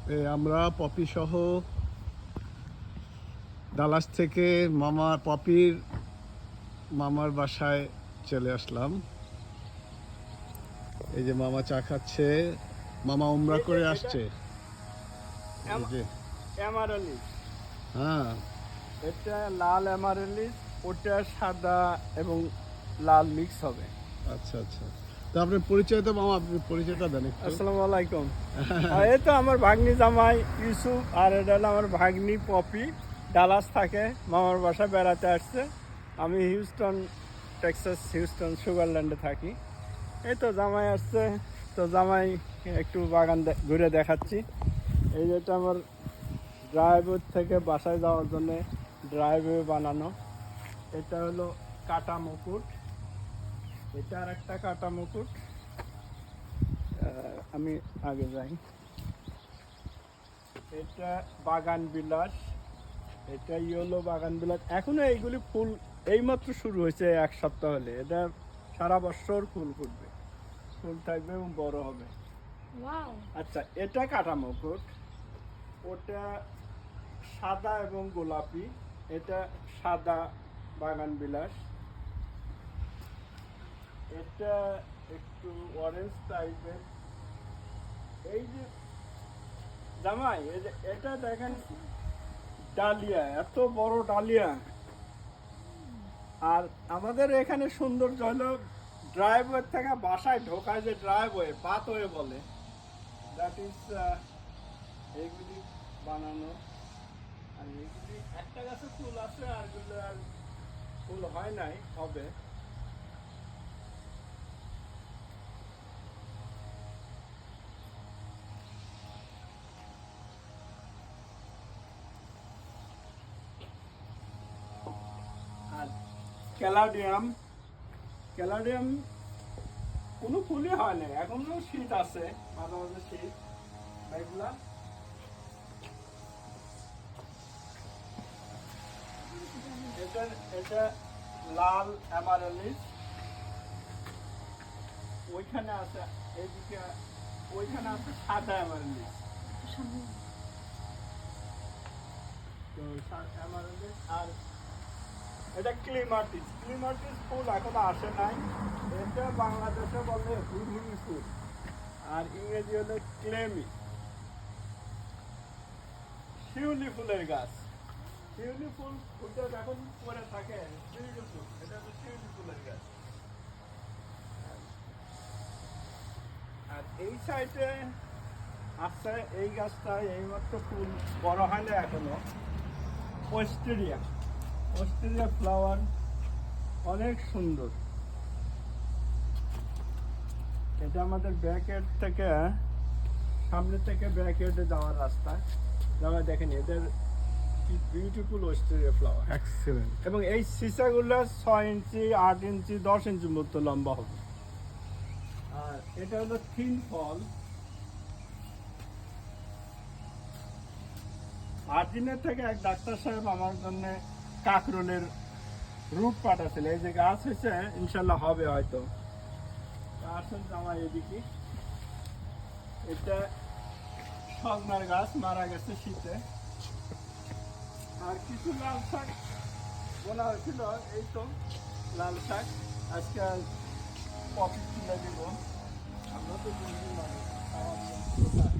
আমরা পপি সহ ডালাস থেকে পপির মামার বাসায় চলে আসলাম। এই যে মামা চা খাচ্ছে, মামা উমরা করে আসছে। এই যে অ্যামারেলিস, হ্যাঁ, এটা লাল অ্যামারেলিস, ওটা সাদা এবং লাল মিক্স হবে। আচ্ছা আচ্ছা। তো আপনার পরিচয় তো মামা, আপনি পরিচয়টা দেন একটু। আসসালামু আলাইকুম। এই তো আমার ভাগ্নি জামাই ইউসুফ, আর এটা হলো আমার ভাগ্নি পপি। ডালাস থাকে, মামার বাসায় বেড়াতে আসছে। আমি হিউস্টন, টেক্সাস হিউস্টন সুগারল্যান্ডে থাকি। এই তো জামাই আসছে, তো জামাই একটু বাগান ঘুরে দেখাচ্ছি। এই যেটা আমার ড্রাইভওয়ে থেকে বাসায় যাওয়ার জন্য ড্রাইভওয়ে বানানো। এটা হলো কাটা মুকুট, এটা আর একটা কাটা মুকুট। আমি আগে যাই। এটা বাগান বিলাস, এটা ইয়েলো বাগান বিলাস। এখনো এইগুলি ফুল এইমাত্র শুরু হয়েছে, এক সপ্তাহ হলে। এটা সারা বছর ফুল ফুটবে, ফুল থাকবে এবং বড় হবে। আচ্ছা, এটা কাটা মুকুট, ওটা সাদা এবং গোলাপি। এটা সাদা বাগান বিলাস, এটা একটু অরেঞ্জ টাইপের। এই যে জামাই, এই যে এটা দেখেন, ডালিয়া, এত বড় ডালিয়া। আর আমাদের এখানে সৌন্দর্য হলো ড্রাইভওয়ে থেকে বাসায় ঢোকায় যে ড্রাইভওয়ে, পাথওয়ে বলে, দ্যাট ইজ এইগুলি বানানো। আর এইগুলি একটা গাছে ফুল আছে, আর এগুলো আর ফুল হয় নাই, হবে। আর ক্যালাডিয়াম, ক্যালাডিয়াম কোনো ফুলই হয় না, এখনো শীত আছে, মাঝে মাঝে শীত। এগুলা এটা এটা লাল অ্যামারেলিস, ওইখানে আছে, এইদিকে ওইখানে আছে সাদা অ্যামারেলিস। তো অ্যামারেলিস, আর এটা ক্লিমাটিস। ক্লিমাটিস ফুল এখনো আসে নাই, এটা বাংলাদেশে বলে হুড়হুড়ি ফুল, আর ইংরেজি হলো ক্লেমি। শিউলি ফুলের গাছ, শিউলি ফুল ফুটে যখন পরে থাকে, শিউলি ফুল, এটা হলো শিউলি ফুলের গাছ। আর এই সাইডে আছে এই গাছটা, এইমাত্র ফুল বড় হয় না এখনো, ওয়েস্টেরিয়া। ওয়েস্টেরিয়া ফ্লাওয়ার অনেক সুন্দর। এটা আমাদের ব্যাকয়ার্ড থেকে, সামনে থেকে ব্যাকয়ার্ডে যাওয়ার রাস্তা। যাওয়া দেখেন, এদের কি বিউটিফুল ওয়েস্টেরিয়া ফ্লাওয়ার, এক্সেলেন্ট। এবং এই সিসাগুলো 6 ইঞ্চি, 8 ইঞ্চি, 10 ইঞ্চি মতো লম্বা হবে। আর এটা হলো থিন ফল। আর্জিনের থেকে এক ডাক্তার সাহেব আমার জন্য কাকরোলের রুট পাঠাচ্ছিল। এই যে গাছ হয়েছে, ইনশাল্লাহ হবে হয়তো। আসেন আমার এদিকে, এটা সজনার গাছ, মারা গেছে শীতে। আর কিছু লাল শাক বোনা হয়েছিল, এই তো লাল শাক। আজকে পপি তুলে দিব, আমরা তো বন্ধু মানুষ, খাওয়ার জন্য খাই।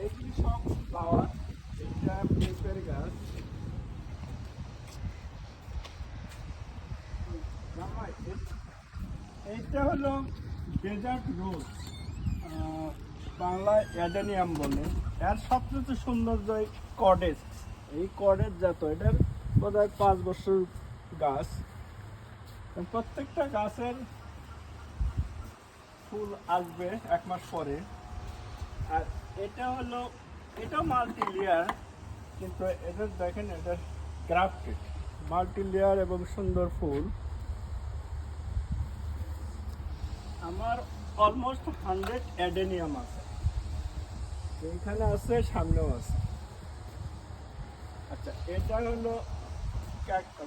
এইগুলি সব ফ্লাওয়ার। এটা পেঁপের গাছ। এইটা হলো ডেজার্ট রোজ, বাংলায় অ্যাডেনিয়াম বলে। এর সবচেয়ে সৌন্দর্য কডেস, এই কডেস জাত। এটার বোধহয় 5 বছর গাছ। প্রত্যেকটা গাছের ফুল আসবে 1 মাস পরে। আর এটা হলো, এটা মাল্টি লেয়ার, কিন্তু এটা দেখেন, এটা গ্রাফটেড, মাল্টি লেয়ার এবং সুন্দর ফুল। আমার অলমোস্ট 100 অ্যাডেনিয়াম আছে, এইখানে আছে, সামনেও আছে। আচ্ছা, এটা হলো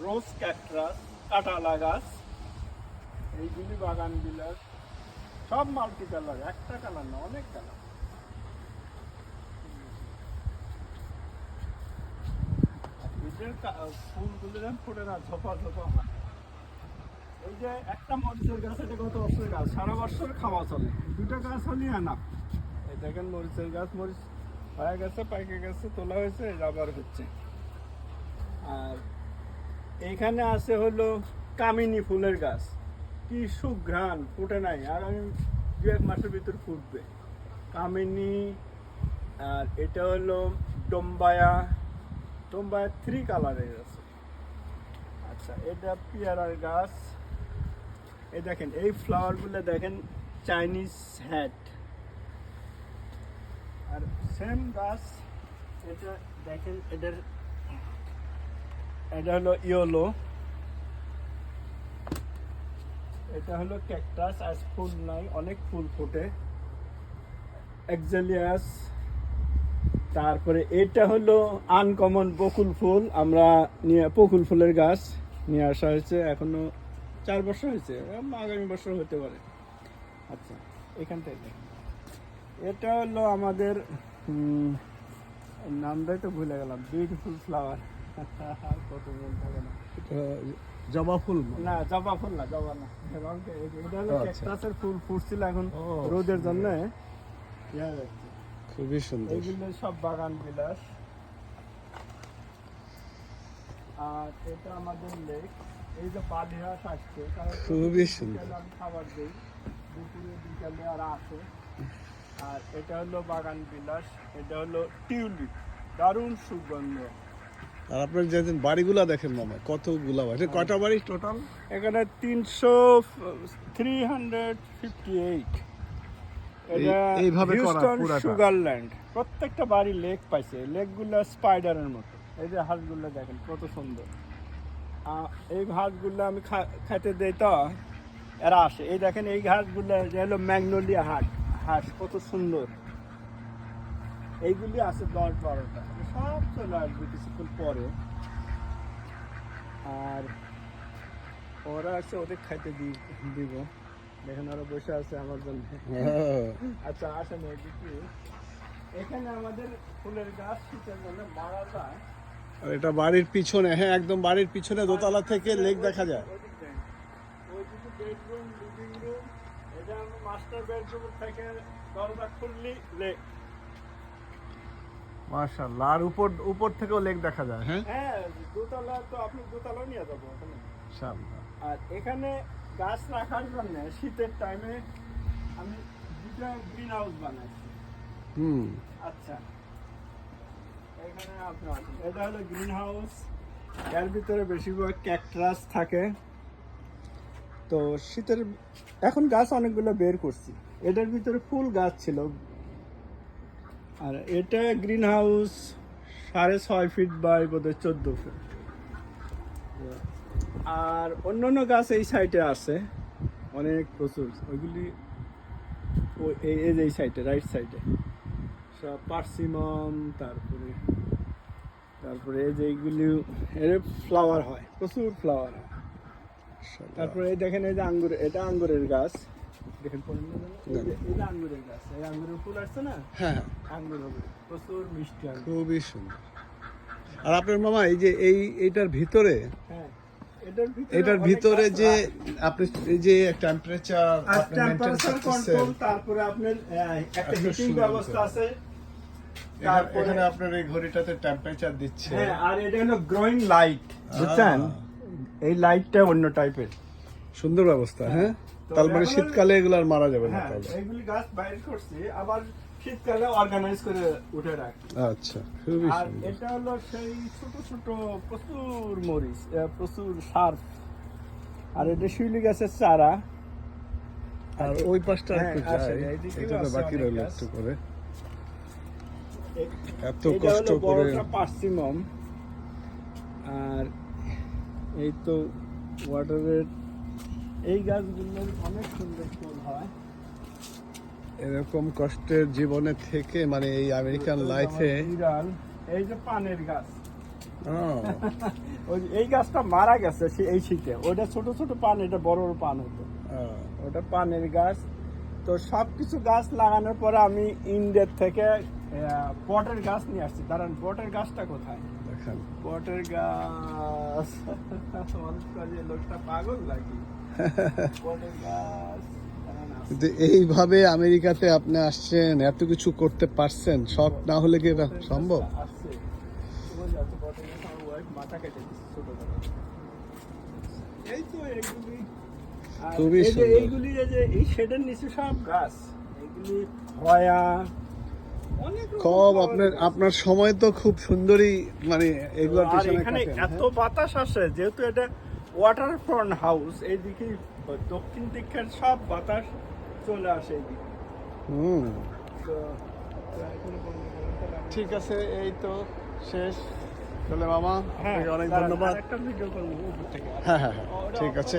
রোজ ক্যাকটাস, কাঁটালা গাছ। এইগুলি বাগান বিলাস। সব মাল্টি কালার, একটা কালার না, অনেক কালার। এদের ফুলগুলো যেন ফোটে না, ঝোপা ঝোপা হয়। এই যে একটা মরিচের গাছ, এটা গত বছরের গাছ, সারা বছর খাওয়া চলে, দুটো গাছ হলে না। এই দেখেন মরিচের গাছ, মরিচ হয়ে গেছে, পাইকে গেছে, তোলা হয়েছে, আবার হচ্ছে। আর এইখানে আছে হলো কামিনী ফুলের গাছ, কি সুঘ্রাণ, ফুটে নাই, আর আমি 2-1 মাসের ভিতর ফুটবে কামিনী। আর এটা হলো ডোম্বায়া, ডোম্বায়া 3 কালারের আছে। আচ্ছা, এটা পেয়ারার গাছ। এই দেখেন এই ফ্লাওয়ারগুলো দেখেন, চাইনিজ হ্যাট। আর সেম গাছ এটা দেখেন, এটা হলো ইয়েলো, এটা হলো ক্যাকটাস, আজ ফুল নাই, অনেক ফুল ফোটে, এক্সালিয়াস। তারপরে এটা হলো আনকমন বকুল ফুল, আমরা নিয়ে বকুল ফুলের গাছ নিয়ে আসা হয়েছে, এখনো 4 বছর হয়েছে, আগামী বছর হতে পারে। আচ্ছা, এখানটাই দেখেন, এটা হলো আমাদের নামটাই তো ভুলে গেলাম, বিউটিফুল ফ্লাওয়ার। কত মন থাকে না, জবা ফুল না জবা ফুল না, জবা না, এটা হলো ক্যাকটাসের ফুল, ফুটছিল, এখন রোদের জন্য খুবই সুন্দর। এইগুলো সব বাগান বিলাস। আর এটা আমাদের লেক, এই যে পালি হাঁস আসছে, খুবই সুন্দর, আমি খাবার দিই দুপুরে বিকালে আর আসে। আর এটা হলো বাগান বিলাস, এটা হলো টিউলিপ, দারুণ সুগন্ধ। আর আপনার যেদিন বাড়িগুলা দেখেন মামা, কতগুলা বাড়ি, কয়টা বাড়ি টোটাল? এখানে 358। এটা এইভাবে করা হিউস্টন পুরাটা। সুগারল্যান্ড, প্রত্যেকটা বাড়ি লেক পাইছে, লেকগুলো স্পাইডারের মতো। এই যে হাঁসগুলো দেখেন কত সুন্দর, এই হাঁসগুলো আমি খাইতে দেই তো এরা আসে। এই দেখেন এই হাঁসগুলো, যে হলো ম্যাগনোলিয়া হাঁস, কত সুন্দর। এইগুলি আছে 10-12টা, সব চলে আসবে কিছুক্ষণ পরে। আর ওরা আছে, ওদের খাইতে দিব, দেখেন ওরা বসে আছে আমার জন্য। আচ্ছা, আসেন এদিকে। এখানে আমাদের ফুলের গাছ শীতের জন্য মারা যায়। আর এটা বাড়ির পিছনে, হ্যাঁ একদম বাড়ির পিছনে দোতলা থেকে লেক দেখা যায়। ওইদিকে বেডরুম, লিভিং রুম, এটা মাস্টার বেডরুম থেকে দরজা খুললি লেক। মাশাআল্লাহ, আর উপর থেকেও লেক দেখা যায়। হ্যাঁ হ্যাঁ, দোতলা তো আপনি দোতলাও নিয়ে যাবো ওখানে। ইনশাআল্লাহ। আর এখানে গাছ রাখার জন্য শীতের টাইমে আমি 2টা গ্রিন হাউস বানাইছি। আচ্ছা, এখানে আপনার এটা হলো গ্রিন হাউস, এর ভিতরে বেশিরভাগ ক্যাকটাস থাকে। তো শীতের এখন গাছ অনেকগুলো বের করছি, এটার ভিতরে ফুল গাছ ছিল। আর এটা গ্রিন হাউস 6.5 ফিট বাই বোধহয় 14 ফিট। আর অন্যান্য গাছ এই সাইডে আছে অনেক, প্রচুর। ওইগুলি এই সাইডে, রাইট সাইডে সব পার্সিমম। তারপরে এই যে এইগুলি এর ফ্লাওয়ার হয়, প্রচুর ফ্লাওয়ার হয়। তারপরে এই দেখেন, এই যে আঙ্গুর, এটা আঙ্গুরের গাছ দেখেন, এই যে আঙ্গুরের গাছ, এই আঙ্গুরের ফুল আসছে না, হ্যাঁ আঙ্গুর হবে, প্রচুর মিষ্টি আঙ্গুর। খুবই সুন্দর। আর আপনার মামা এই যে এইটার ভিতরে, হ্যাঁ, এটার ভিতরে যে আপনি এই যে টেম্পারেচার টেম্পারেচার কন্ট্রোল, তারপরে আপনার একটা হিটিং ব্যবস্থা আছে। এখানে আপনার এই ঘড়িটাতে টেম্পারেচার দিচ্ছে। হ্যাঁ, আর এটা হলো গ্রোয়িং লাইট, বুঝছেন, এই লাইটটা অন্য টাইপের, সুন্দর ব্যবস্থা। হ্যাঁ, তো তার মানে এখন- শীতকালে এগুলো আর মারা যাবে না হ্যাঁ, তাহলে। এইগুলি গাছ বাইরে করছি, আবার শীতকালে অর্গানাইজ করে উঠে রাখি। আচ্ছা, খুবই আর সুন্দর। এটা হলো সেই ছোট ছোট প্রচুর মরিচ, প্রচুর শার্প। আর এটা শিউলি গাছের চারা। আর ওই পাশটা হ্যাঁ, একটু আসেন, যাই, এইদিকেও এটা তো আছে বাকি অনেক রইল গাছ। একটু করে। এত এটা কষ্ট হলো করে। বড়টা পার্সিমম। আর এই তো ওয়াটারের এই গাছগুলোর অনেক সুন্দর ফুল হয়। এরকম কষ্টের জীবনে থেকে মানে এই আমেরিকান লাইফে। বিড়াল, এই যে পানের গাছ, এই গাছটা মারা গেছে এই শীতে। ওটা ছোট ছোট পান, এটা বড় বড় পান হতো। ওটা পানের গাছ। তো সব কিছু গাছ লাগানোর পরে আমি ইন্ডিয়ার থেকে পটের গাছ নিয়ে আসছি। দাঁড়ান, পটের গাছটা কোথায়? দেখেন পটের গাছ মানুষ কাজে লোকটা পাগল নাকি? পটের গাছ দাঁড়ান, আসছে। কিন্তু এইভাবে আমেরিকাতে আপনি আসছেন, এত কিছু করতে পারছেন, শখ না হলে কি এটা পটের সম্ভব? গাছটা আসছে। ওই যাচ্ছে পটের গাছ, আমার wife মাথা কেটে দিচ্ছে ছোটবেলায়। এই তো এইগুলি। আর খুবই এই যে সুন্দর। এইগুলি এই শেডের নিচে সব গাছ, এইগুলি হয়া অনেক রকম খুব flower আপনার গাছ। আপনার সময় তো খুব সুন্দরই, মানে এগুলোর আর পিছনে এখানে কাটেন, এত হ্যাঁ? বাতাস আসে, যেহেতু এটা ওয়াটার ফ্রন্ট হাউস, এইদিকে দক্ষিণ দিকের সব বাতাস চলে আসে এইদিকে। হুম, তো এখানে ঠিক আছে, এই তো শেষ। তাহলে মামা, হ্যাঁ, আপনাকে অনেক দাঁড়ান, ধন্যবাদ। আরেকটা ভিডিও করবো উপর থেকে। হ্যাঁ হ্যাঁ হ্যাঁ, ঠিক আছে।